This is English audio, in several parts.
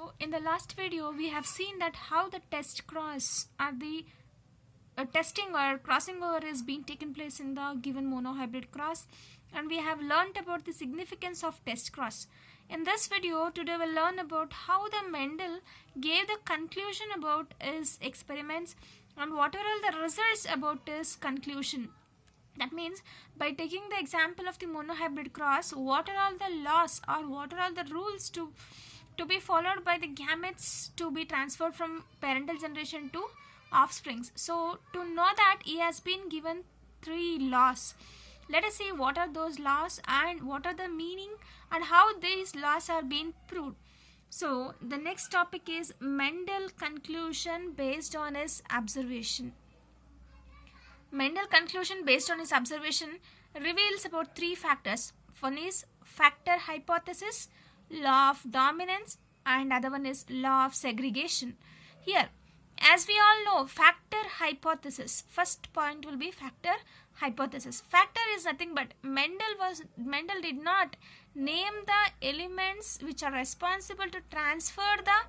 So in the last video we have seen that how the test cross or the testing or crossing over is being taken place in the given monohybrid cross, and we have learnt about the significance of test cross. In this video today we'll learn about how the Mendel gave the conclusion about his experiments and what are all the results about his conclusion. That means by taking the example of the monohybrid cross, what are all the laws or what are all the rules to be followed by the gametes to be transferred from parental generation to offsprings. So to know that, he has been given 3 laws. Let us see what are those laws and what are the meaning and how these laws are being proved. So the next topic is Mendel conclusion based on his observation. Mendel conclusion based on his observation reveals about 3 factors. One is factor hypothesis, law of dominance, and other one is law of segregation. Here, as we all know, factor hypothesis, first point will be factor hypothesis. Factor is nothing but Mendel did not name the elements which are responsible to transfer the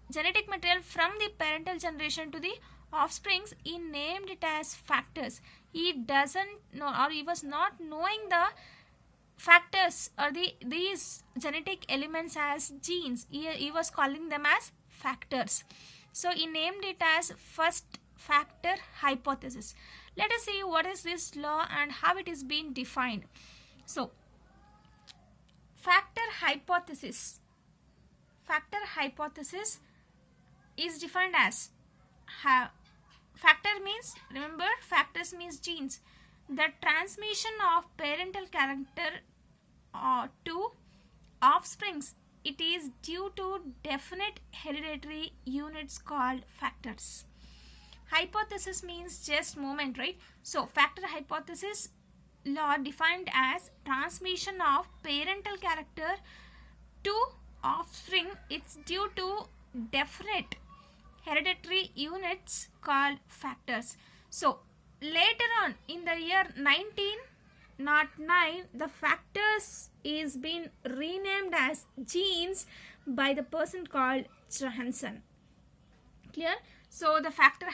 genetic material from the parental generation to the offsprings. He named it as factors. He doesn't know, or he was not knowing the factors or these genetic elements as genes. He was calling them as factors. So he named it as first factor hypothesis. Let us see what is this law and how it is being defined. So factor hypothesis is defined as factor means, remember, factors means genes. The transmission of parental character to offsprings, it is due to definite hereditary units called factors. Hypothesis means just movement, right? So factor hypothesis law defined as transmission of parental character to offspring. It's due to definite hereditary units called factors. So later on in the year 1909, the factors is been renamed as genes by the person called Johansen. Clear? So the factor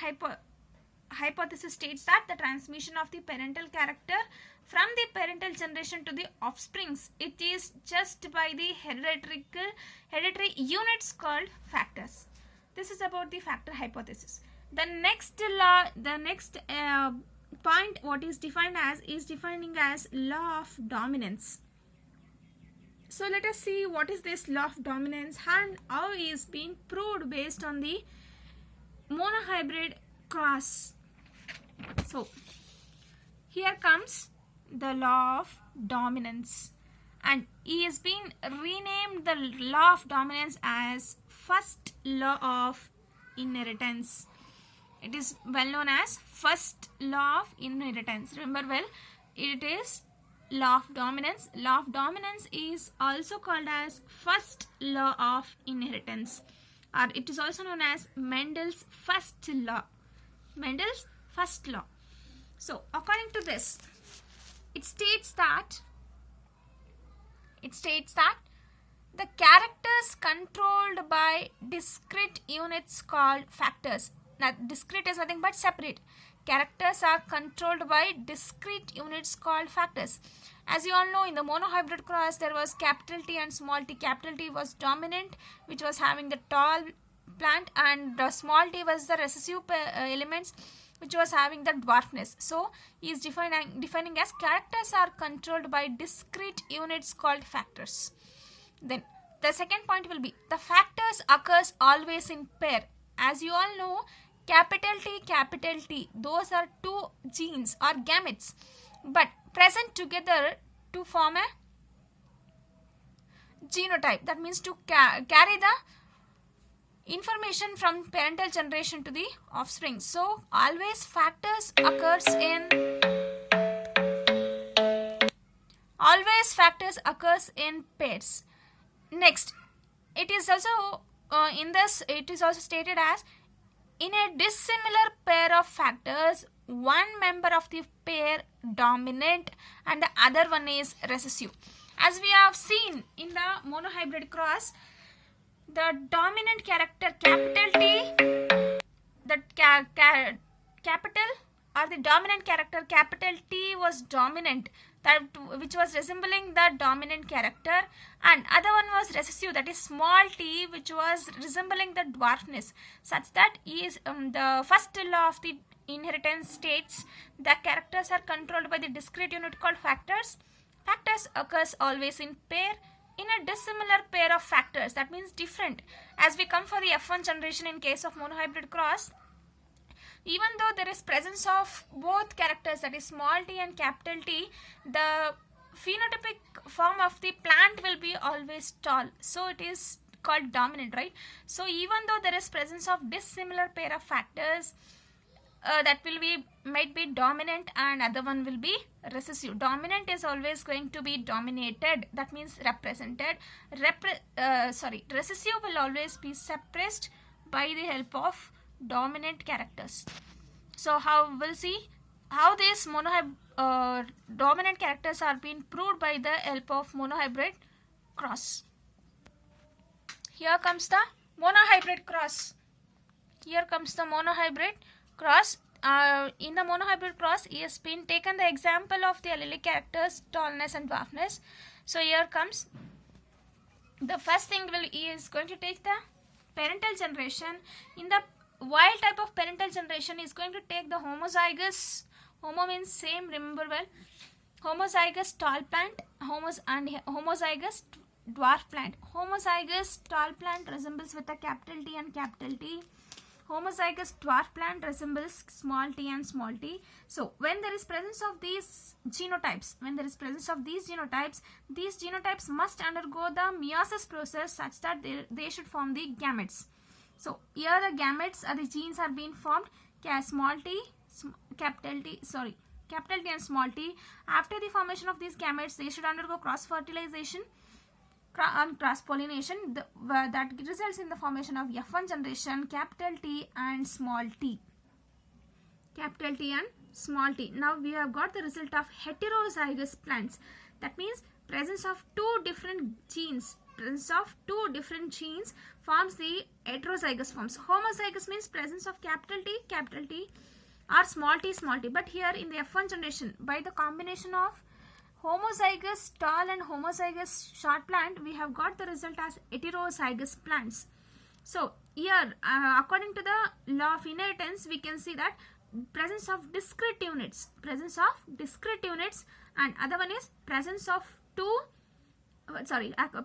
hypothesis states that the transmission of the parental character from the parental generation to the offsprings, it is just by the hereditary units called factors. This is about the factor hypothesis. The next law, point what is defined as is defining as law of dominance. So let us see what is this law of dominance and how it is being proved based on the monohybrid cross. So here comes the law of dominance, and he has been renamed the law of dominance as first law of inheritance. It is well known as first law of inheritance. Remember well, it is law of dominance. Law of dominance is also called as first law of inheritance, or it is also known as Mendel's first law. Mendel's first law. So according to this, it states that the characters controlled by discrete units called factors. Now discrete is nothing but separate. Characters are controlled by discrete units called factors. As you all know, in the monohybrid cross there was capital T and small t. Capital T was dominant, which was having the tall plant, and the small t was the recessive elements, which was having the dwarfness. So he is defining as characters are controlled by discrete units called factors. Then the second point will be the factors occurs always in pair. As you all know, capital T, those are 2 genes or gametes, but present together to form a genotype. That means to carry the information from parental generation to the offspring. So always factors occurs in pairs. Next, it is also it is also stated as in a dissimilar pair of factors, one member of the pair dominant and the other one is recessive. As we have seen in the monohybrid cross, The dominant character capital T, the capital or the dominant character capital T was dominant, that which was resembling the dominant character, and other one was recessive, that is small t, which was resembling the dwarfness, such that is the first law of the inheritance states the characters are controlled by the discrete unit called factors. Factors occurs always in pair. In a dissimilar pair of factors, that means different, as we come for the F1 generation in case of monohybrid cross, even though there is presence of both characters, that is small t and capital T, the phenotypic form of the plant will be always tall, so it is called dominant, right? So even though there is presence of dissimilar pair of factors, that will be might be dominant and other one will be recessive. Dominant is always going to be dominated, that means represented. Recessive will always be suppressed by the help of dominant characters. So how we'll see how these dominant characters are being proved by the help of monohybrid cross. Here comes the monohybrid cross. Here comes the monohybrid cross. In the monohybrid cross, he has been taken the example of the allelic characters tallness and dwarfness. So here comes the first thing he is going to take the parental generation. In the wild type of parental generation, is going to take the homozygous. Homo means same, remember well. Homozygous tall plant, homozygous dwarf plant. Homozygous tall plant resembles with a capital T and capital T. Homozygous dwarf plant resembles small t and small t. So when there is presence of these genotypes, these genotypes must undergo the meiosis process such that they should form the gametes. So here the gametes or the genes are being formed, small t, capital T and small t. After the formation of these gametes, they should undergo cross fertilization and cross pollination, that results in the formation of F1 generation, capital T and small t. Capital T and small t. Now we have got the result of heterozygous plants. That means presence of two different genes. Presence of two different genes forms the heterozygous forms. Homozygous means presence of capital T or small t. But here in the F1 generation, by the combination of homozygous tall and homozygous short plant, we have got the result as heterozygous plants. So here, according to the law of inheritance, we can see that presence of discrete units, and other one is presence of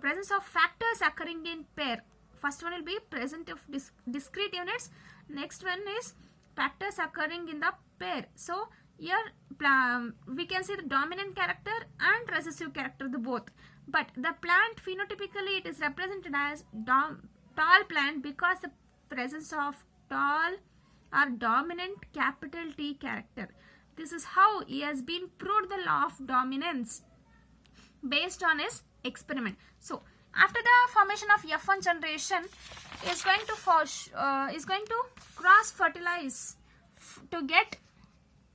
presence of factors occurring in pair. First one will be present of discrete units. Next one is factors occurring in the pair. So here we can see the dominant character and recessive character, the both. But the plant phenotypically it is represented as tall plant because the presence of tall or dominant capital T character. This is how he has been proved the law of dominance based on his experiment. So after the formation of F1 generation, is going to cross fertilize to get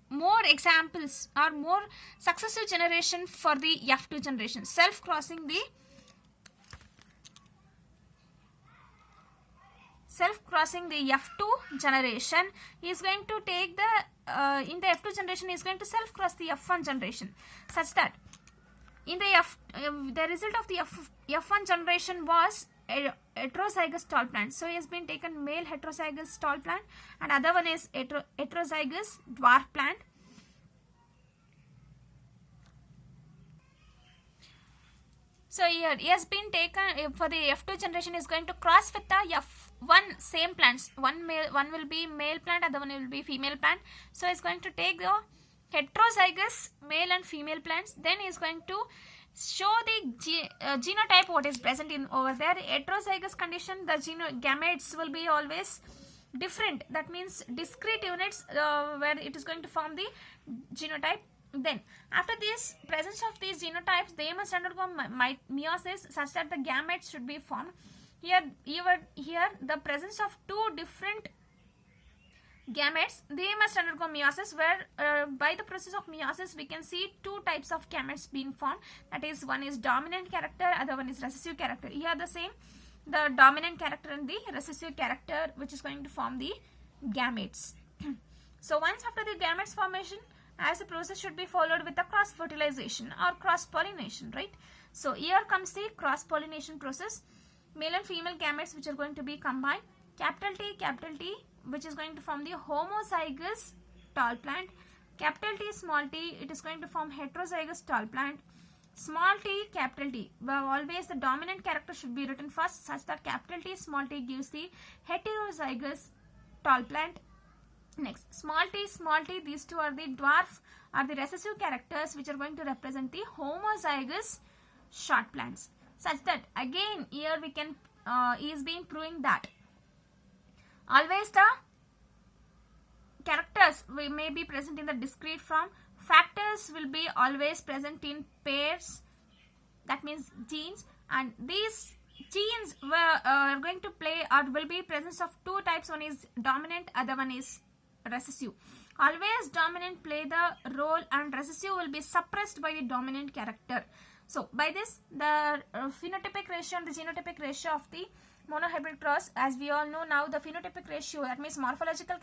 more examples or more successive generation for the F2 generation, self-crossing the F2 generation. He is going to take the in the F2 generation he is going to self-cross the F1 generation, such that in the the result of the F1 generation was a heterozygous tall plant. So he has been taken male heterozygous tall plant, and other one is heterozygous dwarf plant. So here he has been taken for the F2 generation is going to cross with the F1 same plants. One will be male plant, other one will be female plant. So he is going to take the heterozygous male and female plants. Then he is going to show the genotype what is present in over there. Heterozygous condition, the gametes will be always different. That means discrete units where it is going to form the genotype. Then after this presence of these genotypes, they must undergo meiosis such that the gametes should be formed. Here the presence of two different gametes, they must undergo meiosis, where by the process of meiosis we can see two types of gametes being formed. That is, one is dominant character, other one is recessive character. Here the same the dominant character and the recessive character, which is going to form the gametes. So once after the gametes formation, as the process should be followed with the cross fertilization or cross pollination, right? So here comes the cross pollination process. Male and female gametes which are going to be combined. Capital T, which is going to form the homozygous tall plant. Capital T, small t, it is going to form heterozygous tall plant. Small t, capital T. Well, always the dominant character should be written first, such that capital T, small t gives the heterozygous tall plant. Next, small t, these two are the dwarf or the recessive characters which are going to represent the homozygous short plants. Such that again here we can he is being proving that always the characters may be present in the discrete form. Factors will be always present in pairs, that means genes, and these genes are going to play or will be presence of two types. One is dominant, other one is recessive. Always dominant play the role and recessive will be suppressed by the dominant character. So by this the phenotypic ratio and the genotypic ratio of the monohybrid cross, as we all know now, the phenotypic ratio, that means morphological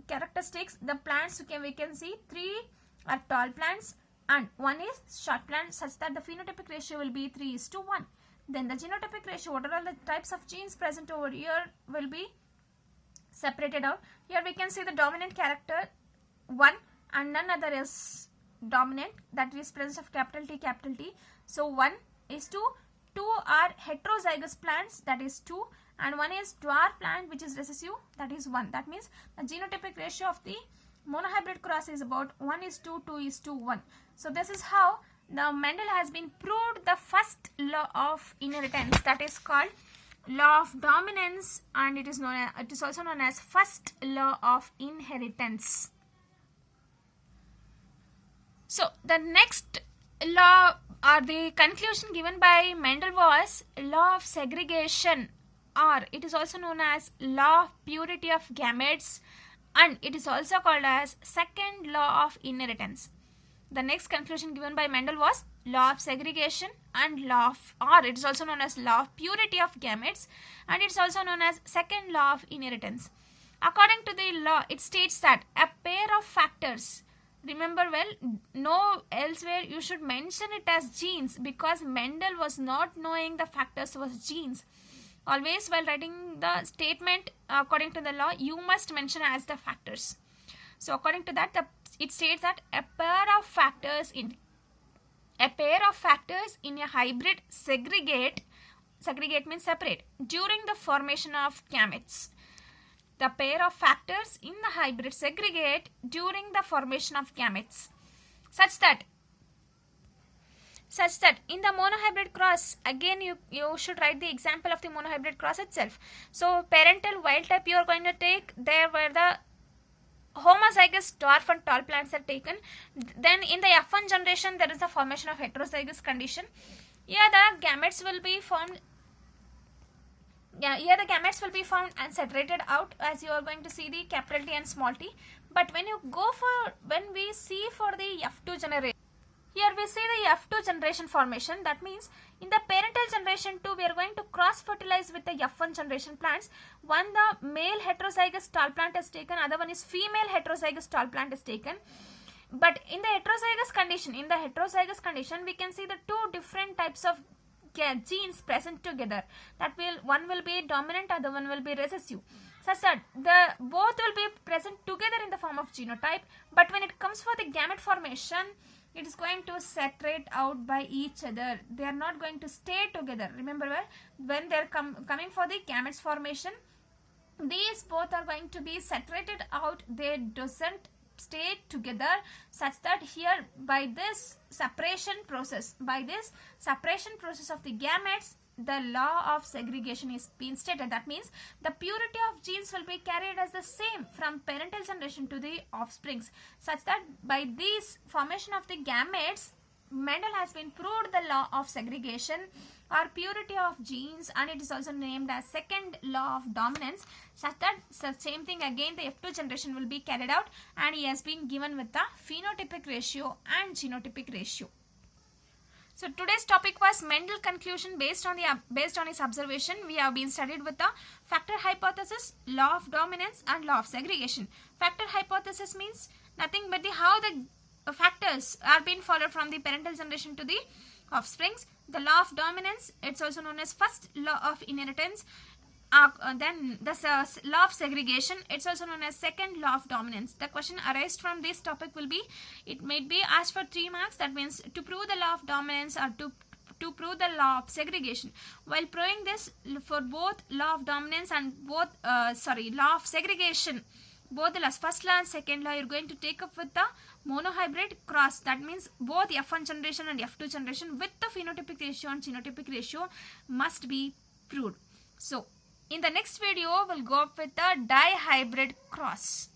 characteristics, the plants we can see 3 are tall plants and 1 is short plant, such that the phenotypic ratio will be 3:1. Then the genotypic ratio, what are all the types of genes present over here, will be separated out. Here we can see the dominant character 1 and none other is dominant, that is presence of capital T. So 1:2. 2 are heterozygous plants, that is 2, and 1 is dwarf plant which is recessive, that is 1. That means the genotypic ratio of the monohybrid cross is about 1:2, 2:1. So this is how the Mendel has been proved the first law of inheritance, that is called law of dominance, and it is also known as first law of inheritance. So the next law or the conclusion given by Mendel was law of segregation, or it is also known as law of purity of gametes, and it is also called as second law of inheritance. The next conclusion given by Mendel was law of segregation and or it is also known as law of purity of gametes, and it is also known as second law of inheritance. According to the law, it states that a pair of factors, remember well, no elsewhere you should mention it as genes, because Mendel was not knowing the factors was genes. Always while writing the statement according to the law, you must mention as the factors. So according to that, it states that a pair of factors in a hybrid segregate means separate during the formation of gametes. The pair of factors in the hybrid segregate during the formation of gametes, such that in the monohybrid cross, again you should write the example of the monohybrid cross itself. So parental wild type you are going to take there where the homozygous dwarf and tall plants are taken. Then in the F1 generation there is the formation of heterozygous condition. Here the gametes will be formed. Here the gametes will be found and separated out, as you are going to see the capital T and small t. But when we see for the F2 generation, here we see the F2 generation formation. That means in the parental generation 2, we are going to cross fertilize with the F1 generation plants. One, the male heterozygous tall plant is taken, other one is female heterozygous tall plant is taken. But in the heterozygous condition, we can see the two different types of genes present together. One will be dominant, other one will be recessive, such that both will be present together in the form of genotype. But when it comes for the gamete formation, it is going to separate out by each other. They are not going to stay together. Remember well, when they are coming for the gametes formation, these both are going to be separated out. They doesn't stay together, such that here by this separation process of the gametes, the law of segregation is being stated. That means the purity of genes will be carried as the same from parental generation to the offsprings, such that by this formation of the gametes, Mendel has been proved the law of segregation or purity of genes, and it is also named as second law of dominance, such that same thing again the F2 generation will be carried out, and he has been given with the phenotypic ratio and genotypic ratio. So today's topic was Mendel conclusion based on his observation. We have been studied with the factor hypothesis, law of dominance, and law of segregation. Factor hypothesis means nothing but how the factors are being followed from the parental generation to the offsprings. The law of dominance, it's also known as first law of inheritance. Then the law of segregation, it's also known as second law of dominance. The question arised from this topic will be, it may be asked for 3 marks. That means to prove the law of dominance or to prove the law of segregation. While proving this for both law of dominance and law of segregation, both the first law and second law, you're going to take up with the monohybrid cross. That means both F1 generation and F2 generation with the phenotypic ratio and genotypic ratio must be proved. So in the next video, we'll go up with the dihybrid cross.